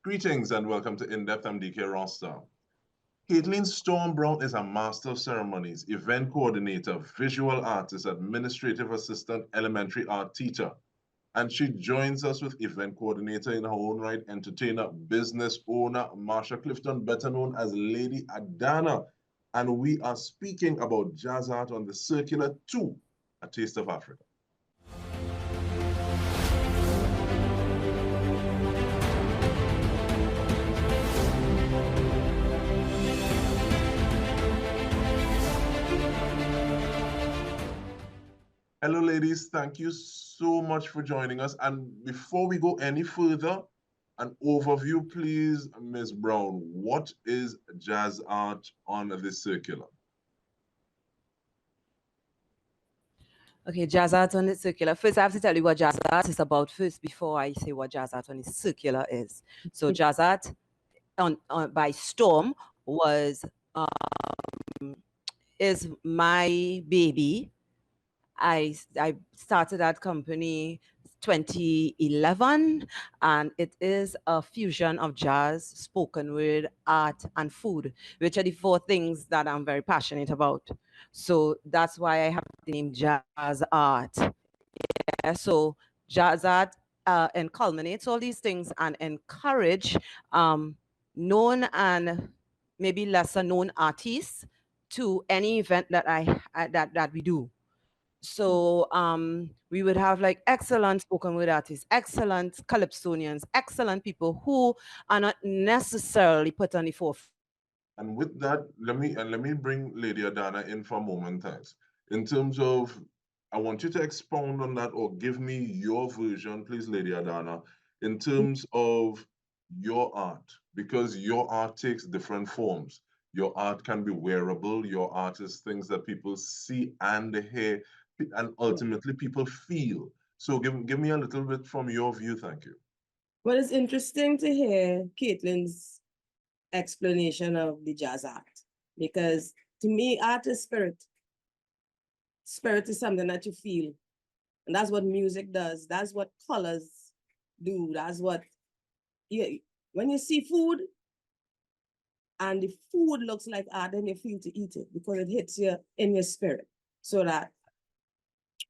Greetings and welcome to In-Depth. I'm Dike Rostant. Caitleen Storm Brown is a Master of Ceremonies, event coordinator, visual artist, administrative assistant, elementary art teacher. And she joins us with event coordinator in her own right, entertainer, business owner, Marsha Clifton, better known as Lady Adanna. And we are speaking about Jazzart on the Circular 2, A Taste of Africa. Hello, ladies. Thank you so much for joining us. And before we go any further, an overview, please, Ms. Brown. What is Jazzart on the Circular? Okay, Jazzart on the Circular. First, I have to tell you what Jazzart is about first before I say what Jazzart on the Circular is. So Jazzart by Storm is my baby. I started that company 2011, and it is a fusion of jazz, spoken word, art, and food, which are the four things that I'm very passionate about. So that's why I have the name Jazz Art. Yeah, so Jazz Art and culminates all these things and encourage known and maybe lesser known artists to any event that that we do. So we would have like excellent spoken word artists, excellent calypsonians, excellent people who are not necessarily put on the forefront. And with that, let me bring Lady Adanna in for a moment, thanks. In terms of, I want you to expound on that or give me your version, please, Lady Adanna, in terms of your art, because your art takes different forms. Your art can be wearable, your art is things that people see and hear, and ultimately people feel. So give me a little bit from your view, thank you. Well, it's interesting to hear Caitlin's explanation of the jazz art, because to me, art is spirit. Spirit is something that you feel, and that's what music does. That's what colors do. That's what when you see food and the food looks like art, then you feel to eat it because it hits you in your spirit. So that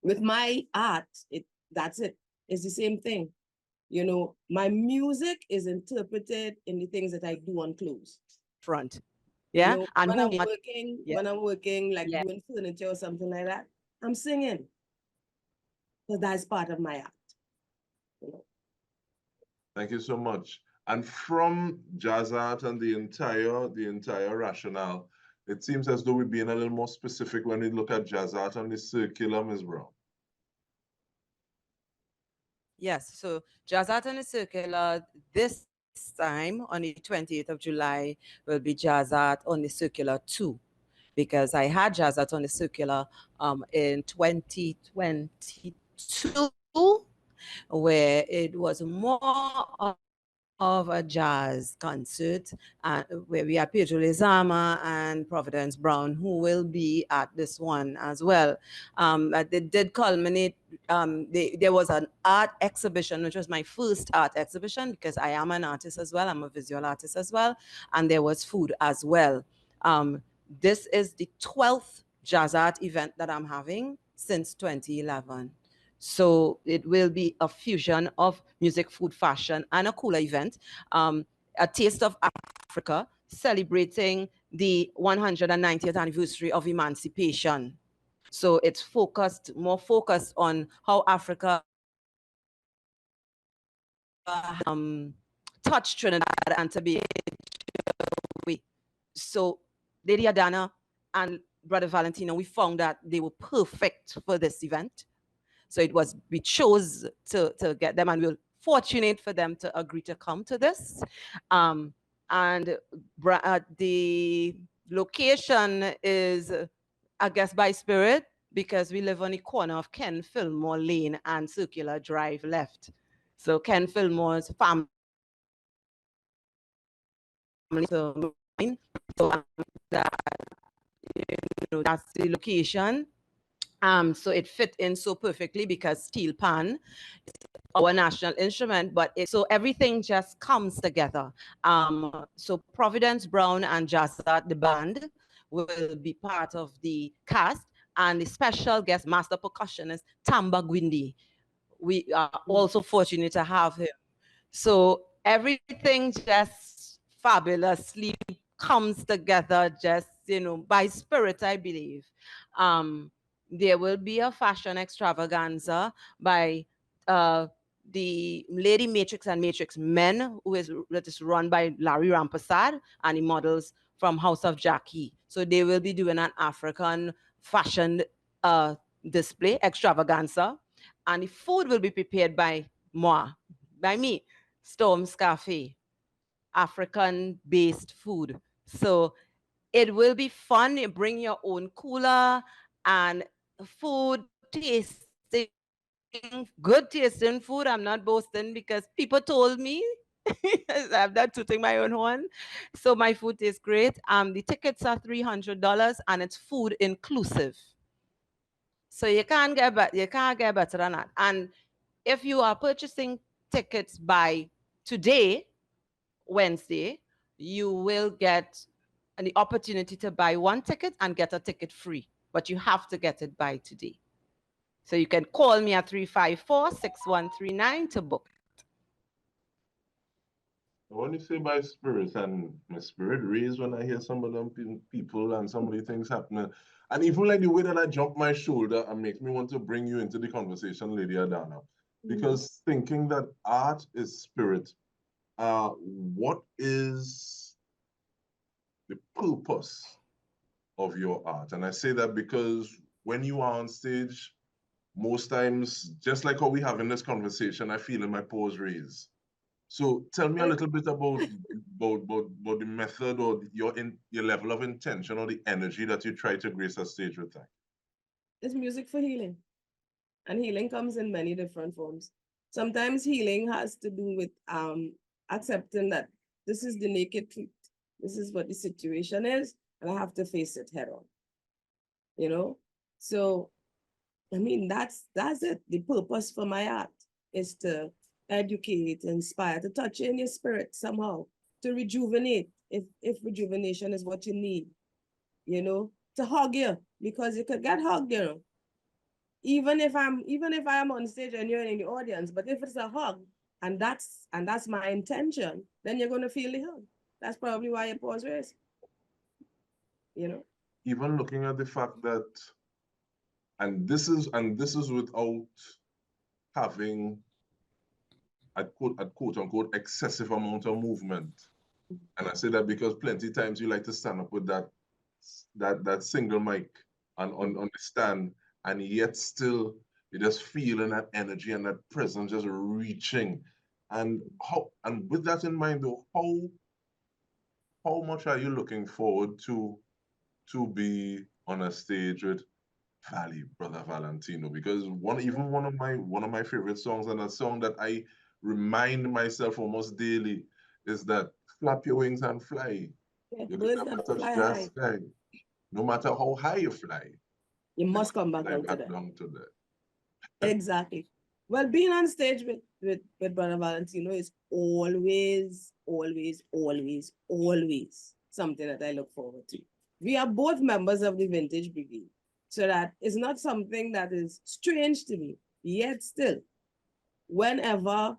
with my art, that's it. It's the same thing. You know, my music is interpreted in the things that I do on clothes. Front. Yeah. You know, And when I'm working like Yeah. doing furniture or something like that, I'm singing. Because that's part of my art. You know? Thank you so much. And from Jazzart and the entire rationale, it seems as though we're being a little more specific when we look at Jazzart on the Circular, Ms. Brown. Yes, so Jazzart on the Circular this time on the 28th of July will be Jazzart on the Circular 2, because I had Jazzart on the Circular in 2022, where it was more of a jazz concert, where we had Pedro Lezama and Providence Brown, who will be at this one as well. They did culminate, there was an art exhibition, which was my first art exhibition, because I am an artist as well, I'm a visual artist as well, and there was food as well. This is the 12th Jazz Art event that I'm having since 2011. So it will be a fusion of music, food, fashion, and a cooler event. A Taste of Africa, celebrating the 190th anniversary of emancipation. So it's more focused on how Africa touched Trinidad and Tobago. So Lady Adanna and Brother Valentino, we found that they were perfect for this event. So we chose to get them, and we were fortunate for them to agree to come to this. And the location is, I guess, by spirit, because we live on the corner of Ken Fillmore Lane and Circular Drive left. So Ken Fillmore's family. So that's the location. So it fit in so perfectly because steel pan our national instrument, but so everything just comes together. So Providence Brown and Jazzart, the band, will be part of the cast, and the special guest master percussionist Tamba Gwindi. We are also fortunate to have him. So everything just fabulously comes together, just, by spirit, I believe. There will be a fashion extravaganza by the Lady Matrix and Matrix Men, that is run by Larry Rampasad, and the models from House of Jackie. So they will be doing an African fashion display extravaganza, and the food will be prepared by me, Storm's Cafe, African-based food. So it will be fun. You bring your own cooler and food tasting, good tasting food. I'm not boasting because people told me. I'm not tooting my own horn. So my food tastes great. The tickets are $300 and it's food inclusive. So you can't get better than that. And if you are purchasing tickets by today, Wednesday, you will get the opportunity to buy one ticket and get a ticket free, but you have to get it by today. So you can call me at 354-6139 to book. I want to say by spirit, and my spirit raised when I hear some of them people and some of the things happening. And even like the way that I jump my shoulder and makes me want to bring you into the conversation, Lady Adanna. Because thinking that art is spirit, what is the purpose of your art? And I say that because when you are on stage, most times, just like how we have in this conversation, I feel in my paws raised. So tell me a little bit about the method or your level of intention or the energy that you try to grace a stage with that. It's music for healing. And healing comes in many different forms. Sometimes healing has to do with accepting that this is the naked truth. This is what the situation is, and I have to face it head on. So I mean, that's it. The purpose for my art is to educate, inspire, to touch in your spirit somehow, to rejuvenate, if rejuvenation is what you need, to hug you, because you could get hugged, even if I'm on stage and you're in the audience. But if it's a hug, and that's my intention, then you're going to feel the hug. That's probably why your pause raised. Even looking at the fact that, and this is without having a quote unquote excessive amount of movement. And I say that because plenty of times you like to stand up with that single mic and on the stand, and yet still you're just feeling that energy and that presence just reaching. And with that in mind though, how much are you looking forward to be on a stage with Valley, Brother Valentino? Because one of my favorite songs, and a song that I remind myself almost daily, is that flap your wings and fly. Yeah, You birds can that touch fly that high. sky. No matter how high you fly, You must come back fly down to back that. down to that. Exactly. Well, being on stage with Brother Valentino is always, always, always, always something that I look forward to. We are both members of the Vintage Brigade, so that is not something that is strange to me. Yet still, whenever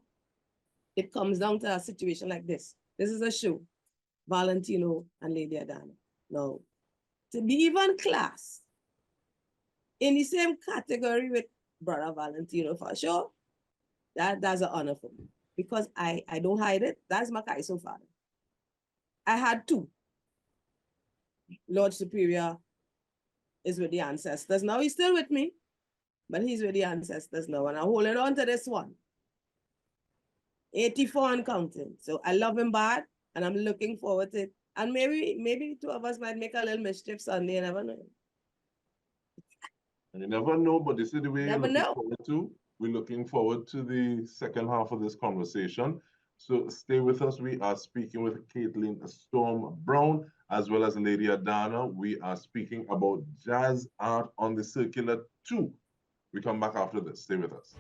it comes down to a situation like this is a show, Valentino and Lady Adanna. Now, to be even class in the same category with Brother Valentino for sure, that's an honor for me, because I don't hide it. That's my Kaiso father. I had two. Lord Superior is with the ancestors now. He's still with me, but he's with the ancestors now, and I'm holding on to this one. 84 and counting. So I love him bad, and I'm looking forward to it. And maybe two of us might make a little mischief Sunday. You never know. And you never know, but this is the way Never know. we're looking forward to the second half of this conversation. So stay with us. We are speaking with Caitleen Storm Brown, as well as Lady Adanna. We are speaking about Jazzart on the Circular 2. We come back after this. Stay with us.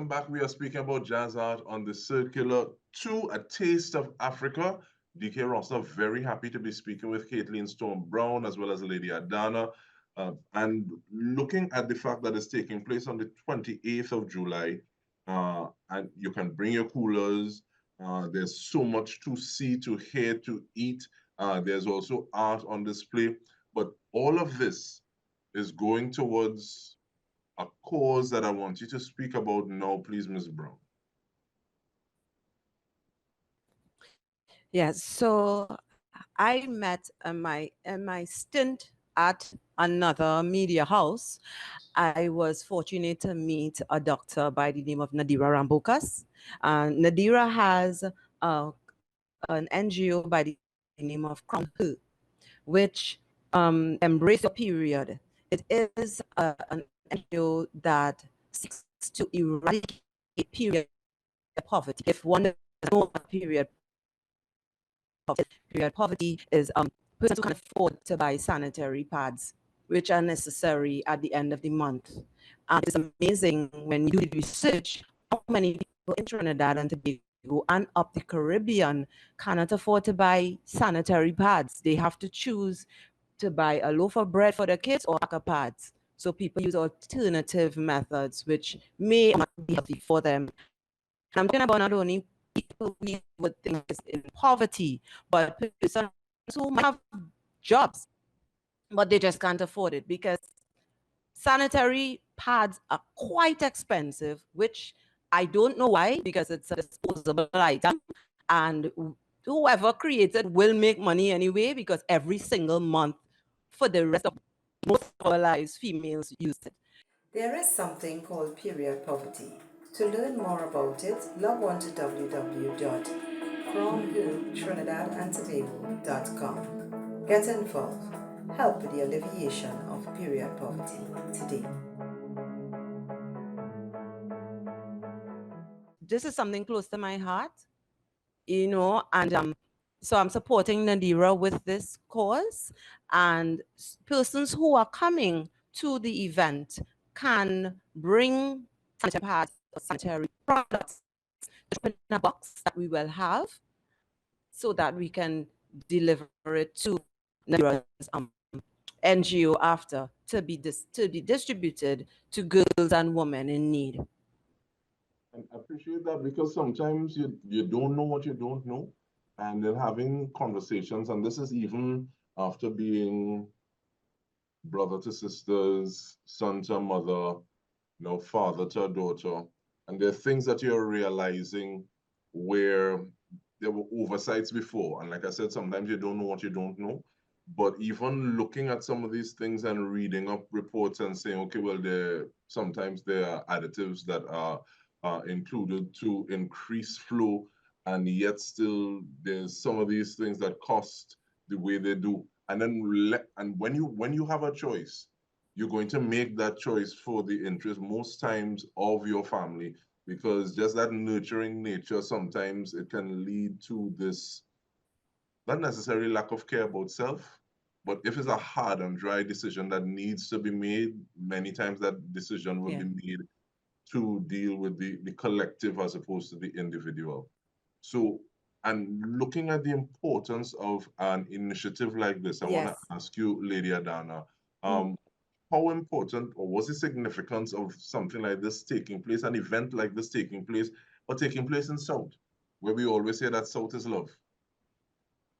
welcome back. We are speaking about Jazzart on the circular to A Taste of Africa. Dike Rostant, very happy to be speaking with Caitleen Storm Brown as well as Lady Adanna. And looking at the fact that it's taking place on the 28th of July, and you can bring your coolers. There's so much to see, to hear, to eat. There's also art on display. But all of this is going towards a cause that I want you to speak about now, please, Ms. Brown. Yes, so I met in my stint at another media house. I was fortunate to meet a doctor by the name of Nadira Rambokas. Nadira has an NGO by the name of Crown Her, which embrace your period. It is an NGO that seeks to eradicate period poverty. If one doesn't know what period poverty is persons who can afford to buy sanitary pads, which are necessary at the end of the month. And it's amazing when you do the research how many people in Trinidad and Tobago and up the Caribbean cannot afford to buy sanitary pads. They have to choose to buy a loaf of bread for their kids or pack of pads. So people use alternative methods which may not be healthy for them. And I'm talking about not only people we would think is in poverty, but persons who might have jobs, but they just can't afford it because sanitary pads are quite expensive, which I don't know why, because it's a disposable item. And whoever created will make money anyway, because every single month for the rest of most of our lives, females use it. There is something called period poverty. To learn more about it, log on to www.crownhilltrinidadantobago.com. Get involved. Help with the alleviation of period poverty today. This is something close to my heart, and so I'm supporting Nadira with this cause, and persons who are coming to the event can bring sanitary pads or sanitary products in a box that we will have so that we can deliver it to Nadira's NGO after to be distributed to girls and women in need. And I appreciate that because sometimes you don't know what you don't know. And then having conversations, and this is even after being brother to sisters, son to mother, father to a daughter. And there are things that you're realizing where there were oversights before. And like I said, sometimes you don't know what you don't know. But even looking at some of these things and reading up reports and saying, okay, well, sometimes there are additives that are included to increase flow, and yet still there's some of these things that cost the way they do. And then and when you have a choice, you're going to make that choice for the interest most times of your family, because just that nurturing nature, sometimes it can lead to this, not necessarily lack of care about self, but if it's a hard and dry decision that needs to be made, many times that decision will be made to deal with the collective as opposed to the individual. So, and looking at the importance of an initiative like this, I want to Yes. ask you, Lady Adanna, how important, or was the significance of something like this taking place, an event like this taking place, or taking place in South, where we always say that South is love?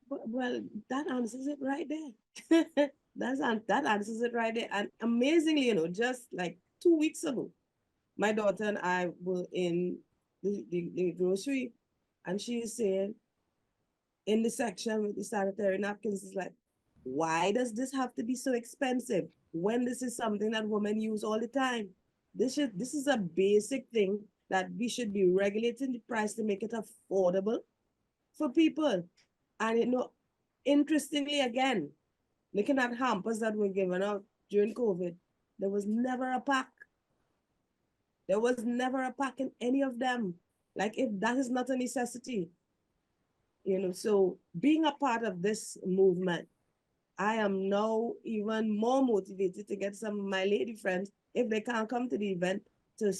Well, that answers it right there. That answers it right there. And amazingly, just like 2 weeks ago, my daughter and I were in the grocery, and she is saying in the section with the sanitary napkins, is like, why does this have to be so expensive when this is something that women use all the time? This is a basic thing that we should be regulating the price to make it affordable for people. And interestingly, again, looking at hampers that were given out during COVID, there was never a pack. There was never a pack in any of them. Like, if that is not a necessity, so being a part of this movement, I am now even more motivated to get some of my lady friends, if they can't come to the event, to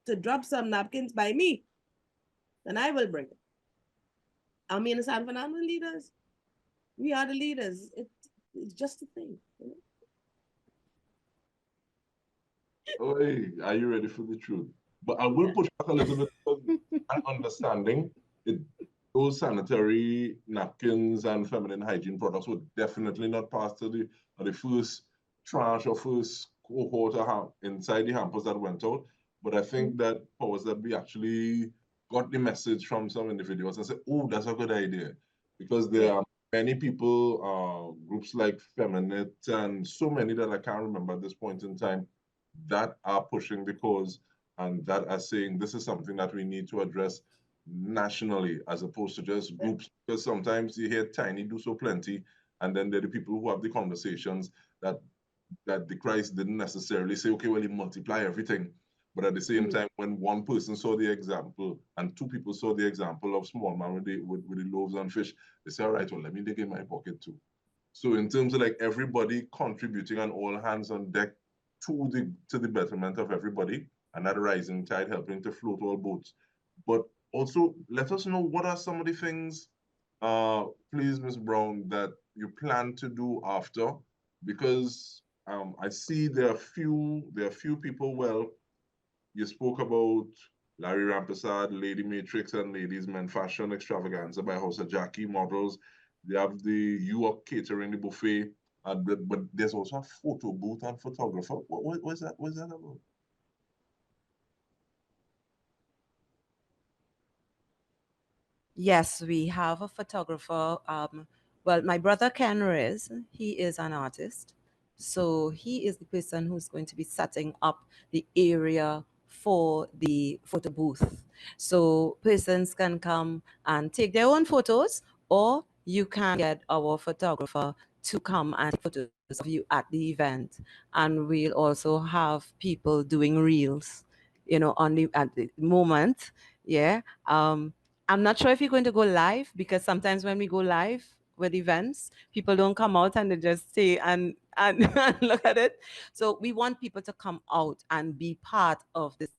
to drop some napkins by me, then I will bring it. I mean, the San Fernando leaders, we are the leaders. It's just a thing. You know? Oh, hey, are you ready for the truth? But I will push back a little bit because I'm understanding it. Those sanitary napkins and feminine hygiene products were definitely not passed to the first tranche or first cohort inside the hampers that went out. But I think that powers that we actually got the message from some individuals and said, oh, that's a good idea. Because there are many people, groups like Feminine and so many that I can't remember at this point in time that are pushing the cause and that are saying this is something that we need to address nationally as opposed to just groups. Because sometimes you hear tiny do so plenty, and then there are the people who have the conversations that the Christ didn't necessarily say, okay, well, you multiply everything. But at the same time, when one person saw the example and two people saw the example of small man with the loaves and fish, they say, all right, well, let me dig in my pocket too. So in terms of like everybody contributing and all hands on deck to the betterment of everybody, and that rising tide helping to float all boats. But also let us know what are some of the things, please, Ms. Brown, that you plan to do after, because I see there are few people. Well, you spoke about Larry Rampersad, Lady Matrix, and Ladies Men Fashion Extravaganza by House of Jackie models. They have the you are catering the buffet, but there's also a photo booth and photographer. What's that? What's that about? Yes, we have a photographer. Well, my brother Ken Reyes, he is an artist. So he is the person who's going to be setting up the area for the photo booth. So persons can come and take their own photos, or you can get our photographer to come and take photos of you at the event. And we'll also have people doing reels, at the moment. Yeah. I'm not sure if you're going to go live, because sometimes when we go live with events, people don't come out and they just stay and and look at it. So we want people to come out and be part of this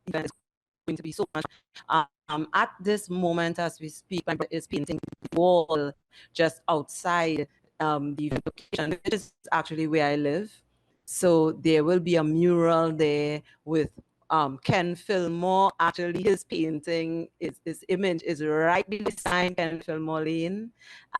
event. It's going to be so much. At this moment, as we speak, my brother is painting the wall just outside the event location, which is actually where I live. So there will be a mural there with Ken Fillmore. Actually, his painting, his image is right beside Ken Fillmore Lane.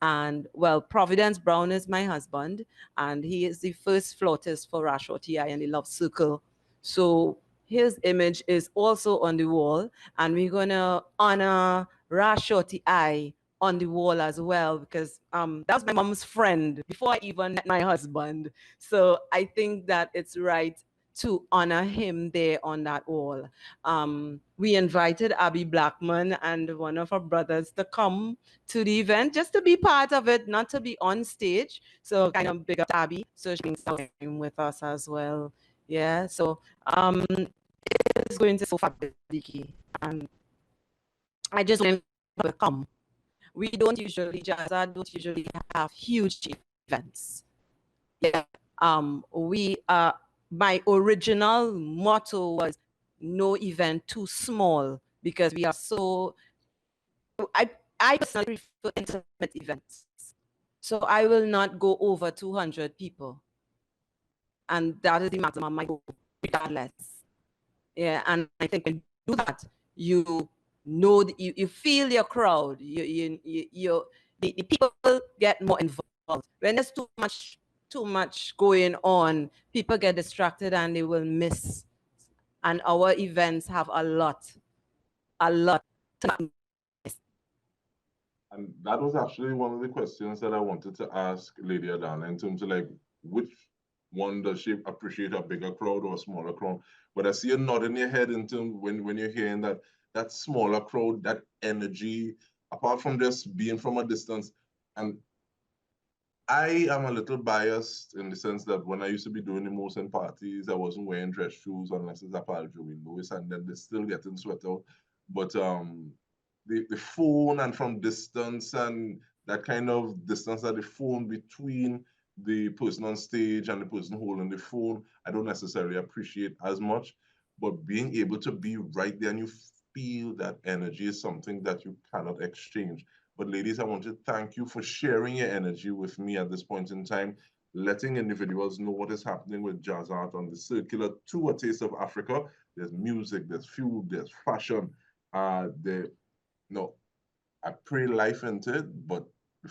And well, Providence Brown is my husband, and he is the first flautist for Rashoti and the Love Circle. So his image is also on the wall, and we're gonna honor Rashoti I on the wall as well, because that was my mom's friend before I even met my husband. So I think that it's right to honor him there on that wall. We invited Abby Blackman and one of her brothers to come to the event just to be part of it, not to be on stage. So kind of big up Abby, so she can time with us as well. Yeah, so it's going to be so fabulous, Dike. And I just want to come. We don't usually, Jazzart don't usually have huge events. Yeah. My original motto was no event too small, because we are so, I, I personally prefer intimate events. So I will not go over 200 people. And that is the maximum I go, regardless. Yeah, and I think when you do that, you know, you feel your crowd. The people get more involved. When there's too much going on, people get distracted and they will miss. And our events have a lot to miss. And that was actually one of the questions that I wanted to ask Lady Adanna in terms of like which one does she appreciate, a bigger crowd or a smaller crowd? But I see a nod in your head in terms when you're hearing that smaller crowd, that energy, apart from just being from a distance. And I am a little biased in the sense that when I used to be doing the most in parties, I wasn't wearing dress shoes unless it's a Pal Joey Lewis, and then they're still getting sweat out. But the phone and from distance and that kind of distance that the phone between the person on stage and the person holding the phone, I don't necessarily appreciate as much. but being able to be right there and you feel that energy is something that you cannot exchange. But ladies, I want to thank you for sharing your energy with me at this point in time, letting individuals know what is happening with Jazzart on the circular tour Taste of Africa. There's music, there's food, there's fashion. No, I pray life into it, but the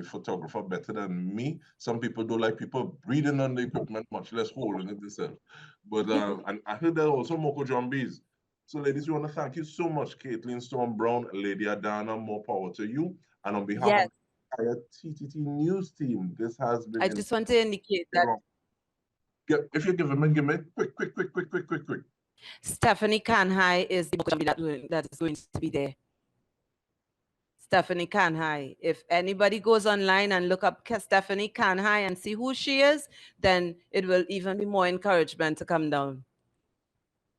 photographer better than me. Some people don't like people breathing on the equipment, much less holding it themselves. But and I heard there also Moko Jumbies. So, ladies, we want to thank you so much, Caitleen Storm Brown, Lady Adanna. More power to you. And on behalf Yes, of the entire TTT News team, this has been. I just want to indicate that If you give me quick. Stephanie Kanhai is the that is going to be there. Stephanie Kanhai. If anybody goes online and look up Stephanie Kanhai and see who she is, then it will even be more encouragement to come down.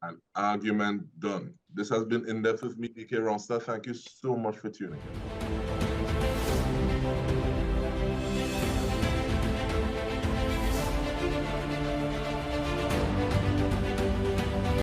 An argument done. This has been In Depth with me, Dike Rostant. Thank you so much for tuning in.